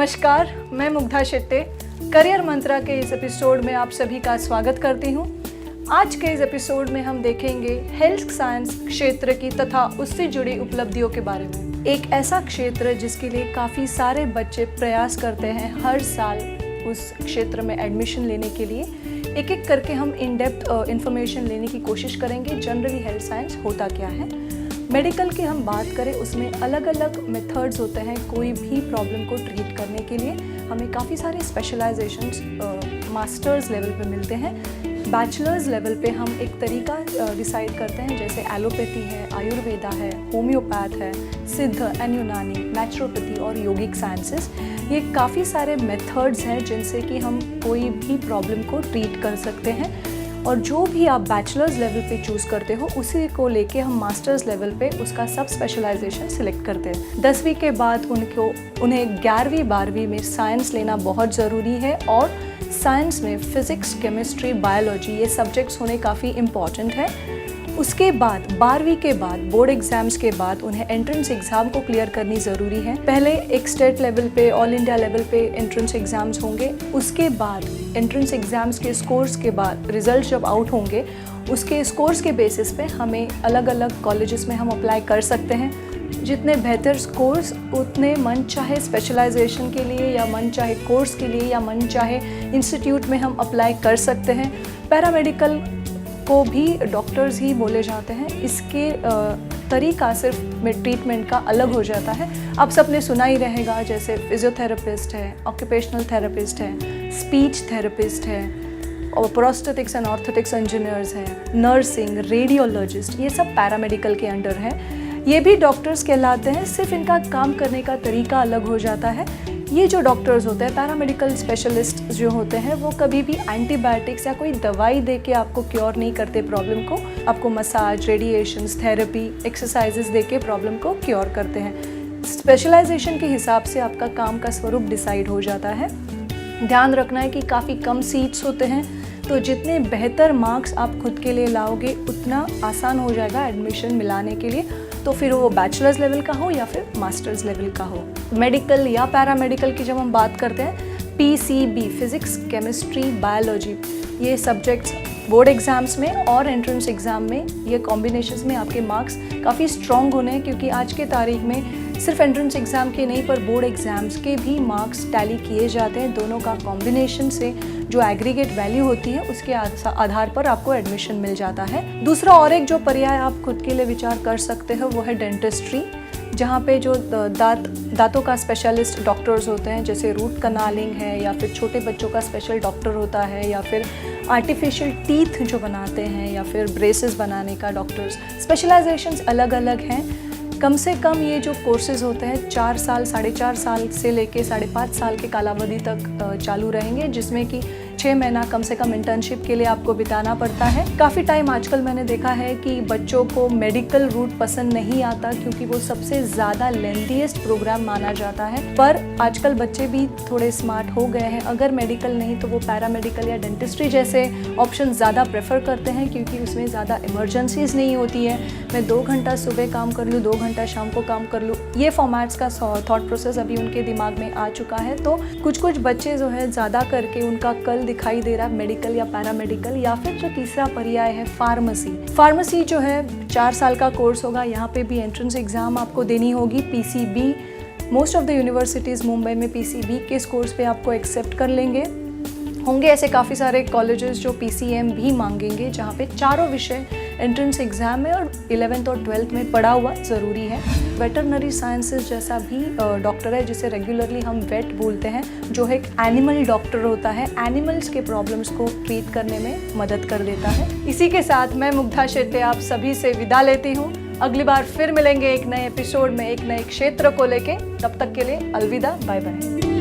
नमस्कार, मैं मुग्धा शेट्टे करियर मंत्रा के इस एपिसोड में आप सभी का स्वागत करती हूँ। आज के इस एपिसोड में हम देखेंगे हेल्थ साइंस क्षेत्र की तथा उससे जुड़ी उपलब्धियों के बारे में। एक ऐसा क्षेत्र जिसके लिए काफ़ी सारे बच्चे प्रयास करते हैं हर साल उस क्षेत्र में एडमिशन लेने के लिए। एक एक करके हम इन डेप्थ इंफॉर्मेशन लेने की कोशिश करेंगे। जनरली हेल्थ साइंस होता क्या है। मेडिकल की हम बात करें, उसमें अलग अलग मेथड्स होते हैं कोई भी प्रॉब्लम को ट्रीट करने के लिए। हमें काफ़ी सारे स्पेशलाइजेशंस मास्टर्स लेवल पे मिलते हैं। बैचलर्स लेवल पे हम एक तरीका डिसाइड करते हैं, जैसे एलोपैथी है, आयुर्वेदा है, होम्योपैथ है, सिद्ध एंड यूनानी, नेचुरोपैथी और योगिक साइंसेस। ये काफ़ी सारे मेथड्स हैं जिनसे कि हम कोई भी प्रॉब्लम को ट्रीट कर सकते हैं। और जो भी आप बैचलर्स लेवल पे चूज़ करते हो उसी को लेके हम मास्टर्स लेवल पे उसका सब स्पेशलाइजेशन सिलेक्ट करते हैं। 10वीं के बाद उन्हें 11वीं 12वीं में साइंस लेना बहुत ज़रूरी है और साइंस में फिज़िक्स, केमिस्ट्री, बायोलॉजी ये सब्जेक्ट्स होने काफ़ी इम्पॉर्टेंट है। उसके बाद 12वीं के बाद बोर्ड एग्ज़ाम्स के बाद उन्हें एंट्रेंस एग्ज़ाम को क्लियर करनी ज़रूरी है। पहले एक स्टेट लेवल पे, ऑल इंडिया लेवल पे एंट्रेंस एग्ज़ाम्स होंगे। उसके बाद एंट्रेंस एग्ज़ाम्स के स्कोर्स के बाद रिजल्ट जब आउट होंगे, उसके स्कोर्स के बेसिस पे हमें अलग अलग कॉलेजेस में हम अप्लाई कर सकते हैं। जितने बेहतर स्कोर्स उतने मन चाहे स्पेशलाइजेशन के लिए या मन चाहे कोर्स के लिए या मन चाहे इंस्टीट्यूट में हम अप्लाई कर सकते हैं। पैरामेडिकल को भी डॉक्टर्स ही बोले जाते हैं। इसके तरीका सिर्फ ट्रीटमेंट का अलग हो जाता है। आप सबने सुना ही रहेगा, जैसे फिजियोथेरेपिस्ट है, ऑक्यूपेशनल थेरेपिस्ट है, स्पीच थेरेपिस्ट है, और प्रोस्थेटिक्स एंड ऑर्थोटिक्स इंजीनियर्स हैं, नर्सिंग, रेडियोलॉजिस्ट, ये सब पैरामेडिकल के अंडर है। ये भी डॉक्टर्स कहलाते हैं, सिर्फ इनका काम करने का तरीका अलग हो जाता है। ये जो डॉक्टर्स होते हैं, पैरामेडिकल स्पेशलिस्ट जो होते हैं, वो कभी भी एंटीबायोटिक्स या कोई दवाई दे के आपको क्योर नहीं करते प्रॉब्लम को। आपको मसाज, रेडिएशंस, थेरेपी, एक्सरसाइजेस दे के प्रॉब्लम को क्योर करते हैं। स्पेशलाइजेशन के हिसाब से आपका काम का स्वरूप डिसाइड हो जाता है। ध्यान रखना है कि काफ़ी कम सीट्स होते हैं, तो जितने बेहतर मार्क्स आप खुद के लिए लाओगे उतना आसान हो जाएगा एडमिशन मिलाने के लिए। तो फिर वो बैचलर्स लेवल का हो या फिर मास्टर्स लेवल का हो। मेडिकल या पैरामेडिकल की जब हम बात करते हैं, PCB फिज़िक्स, केमिस्ट्री, बायोलॉजी, ये सब्जेक्ट्स बोर्ड एग्ज़ाम्स में और एंट्रेंस एग्ज़ाम में ये कॉम्बिनेशंस में आपके मार्क्स काफ़ी स्ट्रॉन्ग होने हैं, क्योंकि आज के तारीख में सिर्फ एंट्रेंस एग्ज़ाम के नहीं पर बोर्ड एग्ज़ाम्स के भी मार्क्स टैली किए जाते हैं। दोनों का कॉम्बिनेशन से जो एग्रीगेट वैल्यू होती है उसके आधार पर आपको एडमिशन मिल जाता है। दूसरा और एक जो पर्याय आप खुद के लिए विचार कर सकते हो वो है डेंटिस्ट्री, जहाँ पे जो दांतों का स्पेशलिस्ट डॉक्टर्स होते हैं, जैसे रूट कनालिंग है या फिर छोटे बच्चों का स्पेशल डॉक्टर होता है या फिर आर्टिफिशियल टीथ जो बनाते हैं या फिर ब्रेसेस बनाने का डॉक्टर्स। स्पेशलाइजेशंस अलग अलग हैं। कम से कम ये जो कोर्सेज़ होते हैं 4 साल, 4.5 साल से लेके 5.5 साल के कालावधि तक चालू रहेंगे, जिसमें कि 6 महीना कम से कम इंटर्नशिप के लिए आपको बिताना पड़ता है। काफ़ी टाइम आजकल मैंने देखा है कि बच्चों को मेडिकल रूट पसंद नहीं आता, क्योंकि वो सबसे ज़्यादा लेंथीएस्ट प्रोग्राम माना जाता है। पर आजकल बच्चे भी थोड़े स्मार्ट हो गए हैं। अगर मेडिकल नहीं तो वो पैरामेडिकल या डेंटिस्ट्री जैसे ऑप्शन ज़्यादा प्रेफर करते हैं, क्योंकि उसमें ज़्यादा इमरजेंसीज नहीं होती है। मैं 2 घंटा सुबह काम कर लूँ, 2 घंटा शाम को काम कर लूँ, ये फॉर्मेट्स का थॉट प्रोसेस अभी उनके दिमाग में आ चुका है। तो कुछ बच्चे जो है ज़्यादा करके उनका कल दिखाई दे रहा है मेडिकल या पैरामेडिकल। या फिर जो तीसरा पर्याय है फार्मेसी जो है 4 साल का कोर्स होगा। यहाँ पे भी एंट्रेंस एग्ज़ाम आपको देनी होगी। PCB, most of the universities Mumbai में PCB के कोर्स पे आपको एक्सेप्ट कर लेंगे। होंगे ऐसे काफ़ी सारे कॉलेजेस जो PCM भी मांगेंगे, जहाँ पे चारों विषय एंट्रेंस एग्ज़ाम में और 11th और 12th में पढ़ा हुआ ज़रूरी है। वेटरनरी साइंसेस जैसा भी डॉक्टर है, जिसे रेगुलरली हम वेट बोलते हैं, जो एक एनिमल डॉक्टर होता है, एनिमल्स के प्रॉब्लम्स को ट्रीट करने में मदद कर देता है। इसी के साथ मैं मुग्धा शेट्टे आप सभी से विदा लेती हूँ। अगली बार फिर मिलेंगे एक नए एपिसोड में एक नए क्षेत्र को लेके। तब तक के लिए अलविदा, बाय बाय।